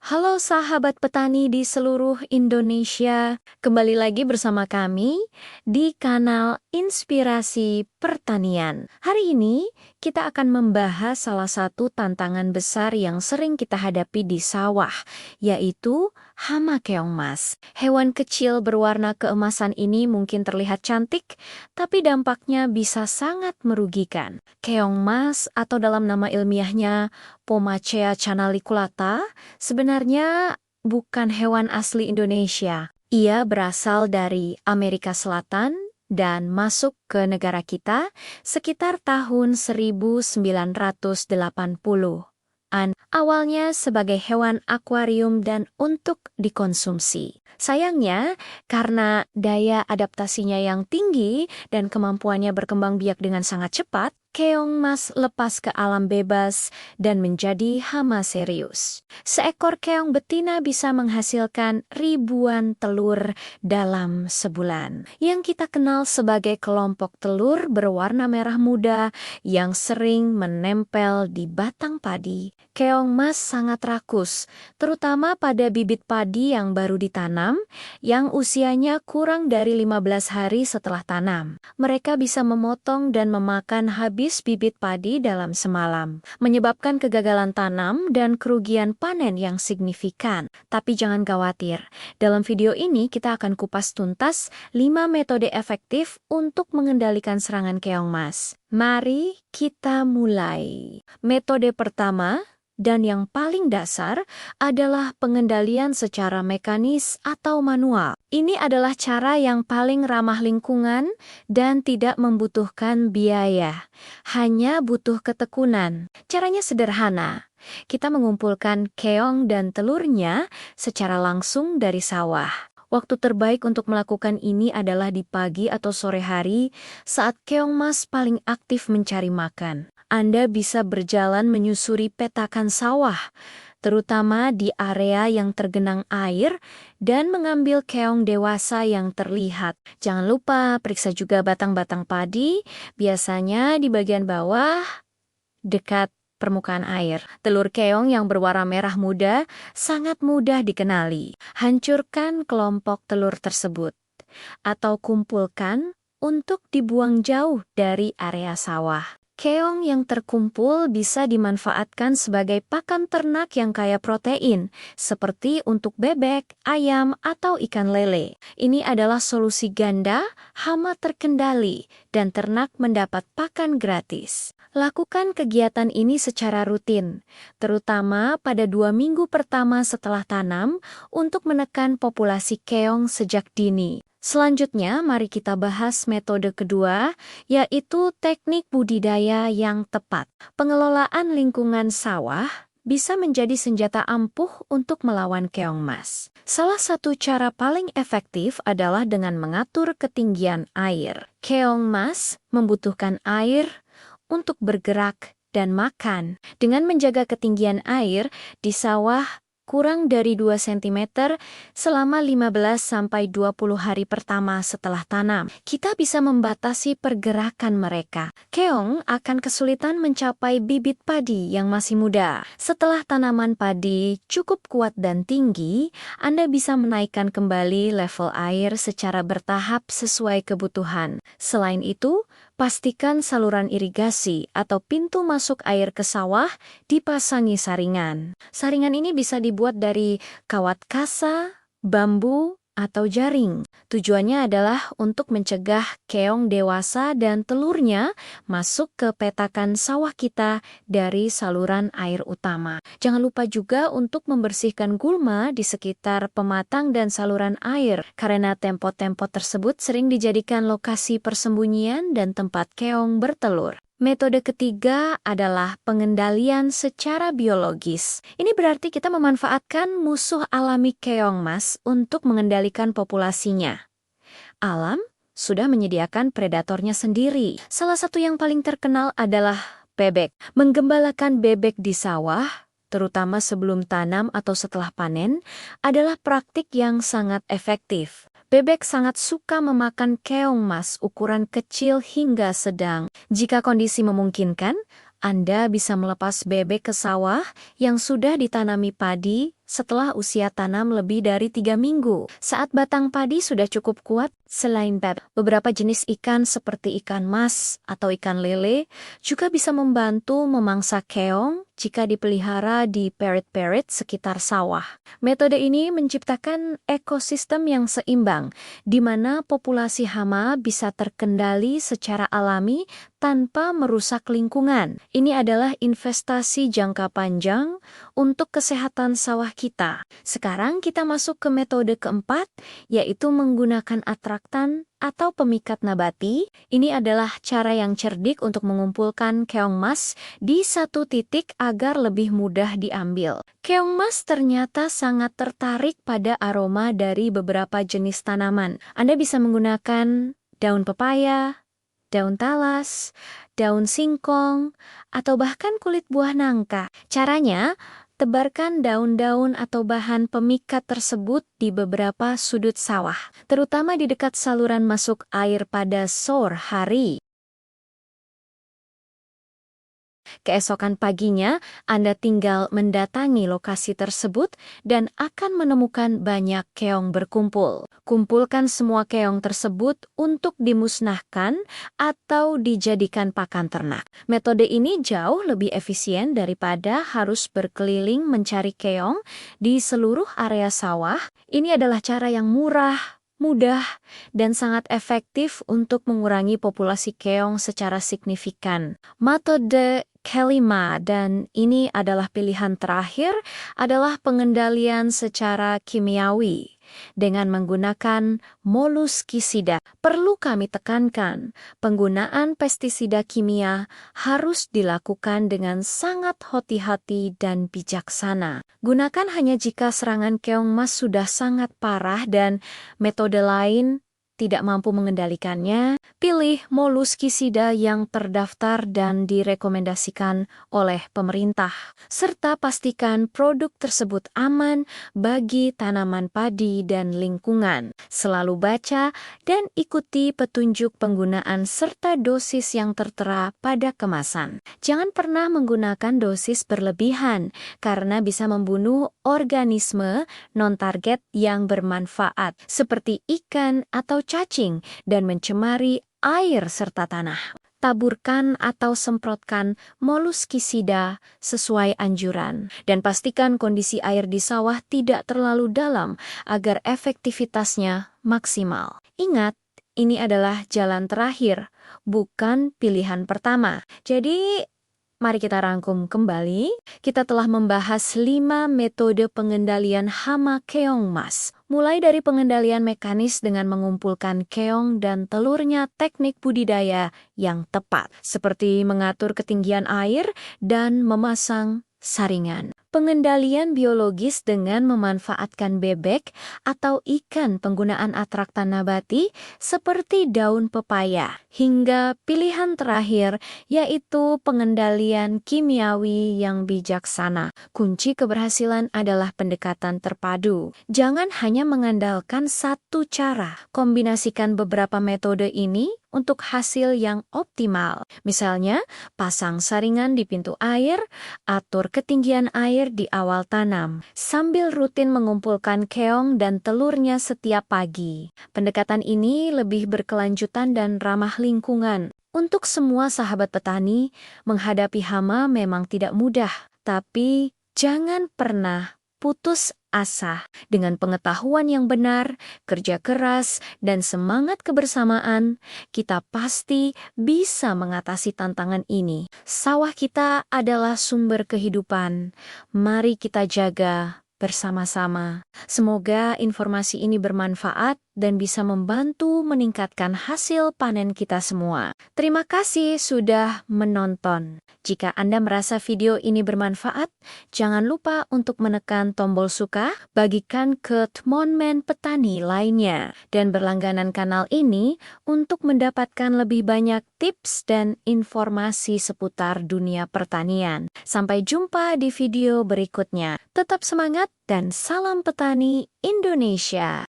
Halo sahabat petani di seluruh Indonesia, kembali lagi bersama kami di kanal Inspirasi Pertanian. Hari ini kita akan membahas salah satu tantangan besar yang sering kita hadapi di sawah, yaitu hama keong mas. Hewan kecil berwarna keemasan ini mungkin terlihat cantik, tapi dampaknya bisa sangat merugikan. Keong mas atau dalam nama ilmiahnya Pomacea canaliculata sebenarnya bukan hewan asli Indonesia. Ia berasal dari Amerika Selatan dan masuk ke negara kita sekitar tahun 1980-an. Awalnya sebagai hewan akuarium dan untuk dikonsumsi. Sayangnya, karena daya adaptasinya yang tinggi dan kemampuannya berkembang biak dengan sangat cepat, keong mas lepas ke alam bebas dan menjadi hama serius. Seekor keong betina bisa menghasilkan ribuan telur dalam sebulan. Yang kita kenal sebagai kelompok telur berwarna merah muda yang sering menempel di batang padi. Keong mas sangat rakus, terutama pada bibit padi yang baru ditanam, yang usianya kurang dari 15 hari setelah tanam. Mereka bisa memotong dan memakan habis bibit padi dalam semalam, menyebabkan kegagalan tanam dan kerugian panen yang signifikan. Tapi jangan khawatir, dalam video ini kita akan kupas tuntas 5 metode efektif untuk mengendalikan serangan keong mas. Mari kita mulai. Metode pertama, dan yang paling dasar adalah pengendalian secara mekanis atau manual. Ini adalah cara yang paling ramah lingkungan dan tidak membutuhkan biaya. Hanya butuh ketekunan. Caranya sederhana. Kita mengumpulkan keong dan telurnya secara langsung dari sawah. Waktu terbaik untuk melakukan ini adalah di pagi atau sore hari saat keong mas paling aktif mencari makan. Anda bisa berjalan menyusuri petakan sawah, terutama di area yang tergenang air, dan mengambil keong dewasa yang terlihat. Jangan lupa periksa juga batang-batang padi, biasanya di bagian bawah, dekat permukaan air. Telur keong yang berwarna merah muda sangat mudah dikenali. Hancurkan kelompok telur tersebut, atau kumpulkan untuk dibuang jauh dari area sawah. Keong yang terkumpul bisa dimanfaatkan sebagai pakan ternak yang kaya protein, seperti untuk bebek, ayam, atau ikan lele. Ini adalah solusi ganda, hama terkendali, dan ternak mendapat pakan gratis. Lakukan kegiatan ini secara rutin, terutama pada 2 minggu pertama setelah tanam untuk menekan populasi keong sejak dini. Selanjutnya, mari kita bahas metode kedua, yaitu teknik budidaya yang tepat. Pengelolaan lingkungan sawah bisa menjadi senjata ampuh untuk melawan keong mas. Salah satu cara paling efektif adalah dengan mengatur ketinggian air. Keong mas membutuhkan air untuk bergerak dan makan. Dengan menjaga ketinggian air di sawah kurang dari 2 cm selama 15-20 hari pertama setelah tanam, kita bisa membatasi pergerakan mereka. Keong akan kesulitan mencapai bibit padi yang masih muda. Setelah tanaman padi cukup kuat dan tinggi, Anda bisa menaikkan kembali level air secara bertahap sesuai kebutuhan. Selain itu, pastikan saluran irigasi atau pintu masuk air ke sawah dipasangi saringan. Saringan ini bisa dibuat dari kawat kasa, bambu, atau jaring. Tujuannya adalah untuk mencegah keong dewasa dan telurnya masuk ke petakan sawah kita dari saluran air utama. Jangan lupa juga untuk membersihkan gulma di sekitar pematang dan saluran air, karena tempat-tempat tersebut sering dijadikan lokasi persembunyian dan tempat keong bertelur. Metode ketiga adalah pengendalian secara biologis. Ini berarti kita memanfaatkan musuh alami keong mas untuk mengendalikan populasinya. Alam sudah menyediakan predatornya sendiri. Salah satu yang paling terkenal adalah bebek. Menggembalakan bebek di sawah, terutama sebelum tanam atau setelah panen, adalah praktik yang sangat efektif. Bebek sangat suka memakan keong mas ukuran kecil hingga sedang. Jika kondisi memungkinkan, Anda bisa melepas bebek ke sawah yang sudah ditanami padi setelah usia tanam lebih dari 3 minggu. Saat batang padi sudah cukup kuat, selain beberapa jenis ikan seperti ikan mas atau ikan lele juga bisa membantu memangsa keong jika dipelihara di perit-perit sekitar sawah. Metode ini menciptakan ekosistem yang seimbang, di mana populasi hama bisa terkendali secara alami tanpa merusak lingkungan. Ini adalah investasi jangka panjang untuk kesehatan sawah kita. Sekarang kita masuk ke metode keempat, yaitu menggunakan atraktan atau pemikat nabati. Ini adalah cara yang cerdik untuk mengumpulkan keong mas di satu titik agar lebih mudah diambil. Keong mas ternyata sangat tertarik pada aroma dari beberapa jenis tanaman. Anda bisa menggunakan daun pepaya, daun talas, daun singkong, atau bahkan kulit buah nangka. Caranya, tebarkan daun-daun atau bahan pemikat tersebut di beberapa sudut sawah, terutama di dekat saluran masuk air pada sore hari. Keesokan paginya, Anda tinggal mendatangi lokasi tersebut dan akan menemukan banyak keong berkumpul. Kumpulkan semua keong tersebut untuk dimusnahkan atau dijadikan pakan ternak. Metode ini jauh lebih efisien daripada harus berkeliling mencari keong di seluruh area sawah. Ini adalah cara yang murah, mudah, dan sangat efektif untuk mengurangi populasi keong secara signifikan. Metode kelima, dan ini adalah pilihan terakhir, adalah pengendalian secara kimiawi dengan menggunakan moluskisida. Perlu kami tekankan, penggunaan pestisida kimia harus dilakukan dengan sangat hati-hati dan bijaksana. Gunakan hanya jika serangan keong mas sudah sangat parah dan metode lain tidak mampu mengendalikannya. Pilih moluskisida yang terdaftar dan direkomendasikan oleh pemerintah, serta pastikan produk tersebut aman bagi tanaman padi dan lingkungan. Selalu baca dan ikuti petunjuk penggunaan serta dosis yang tertera pada kemasan. Jangan pernah menggunakan dosis berlebihan karena bisa membunuh organisme non-target yang bermanfaat seperti ikan atau cacing dan mencemari air serta tanah. Taburkan atau semprotkan moluskisida sesuai anjuran dan pastikan kondisi air di sawah tidak terlalu dalam agar efektivitasnya maksimal. Ingat, ini adalah jalan terakhir, bukan pilihan pertama. Jadi, mari kita rangkum kembali. Kita telah membahas 5 metode pengendalian hama keong mas. Mulai dari pengendalian mekanis dengan mengumpulkan keong dan telurnya, teknik budidaya yang tepat, seperti mengatur ketinggian air dan memasang saringan. Pengendalian biologis dengan memanfaatkan bebek atau ikan, penggunaan atraktan nabati seperti daun pepaya, hingga pilihan terakhir yaitu pengendalian kimiawi yang bijaksana. Kunci keberhasilan adalah pendekatan terpadu. Jangan hanya mengandalkan satu cara, kombinasikan beberapa metode ini untuk hasil yang optimal. Misalnya, pasang saringan di pintu air, atur ketinggian air di awal tanam, sambil rutin mengumpulkan keong dan telurnya setiap pagi. Pendekatan ini lebih berkelanjutan dan ramah lingkungan. Untuk semua sahabat petani, menghadapi hama memang tidak mudah, tapi jangan pernah putus asa. Dengan pengetahuan yang benar, kerja keras, dan semangat kebersamaan, kita pasti bisa mengatasi tantangan ini. Sawah kita adalah sumber kehidupan. Mari kita jaga bersama-sama. Semoga informasi ini bermanfaat dan bisa membantu meningkatkan hasil panen kita semua. Terima kasih sudah menonton. Jika Anda merasa video ini bermanfaat, jangan lupa untuk menekan tombol suka, bagikan ke teman-teman petani lainnya, dan berlangganan kanal ini untuk mendapatkan lebih banyak tips dan informasi seputar dunia pertanian. Sampai jumpa di video berikutnya. Tetap semangat dan salam petani Indonesia.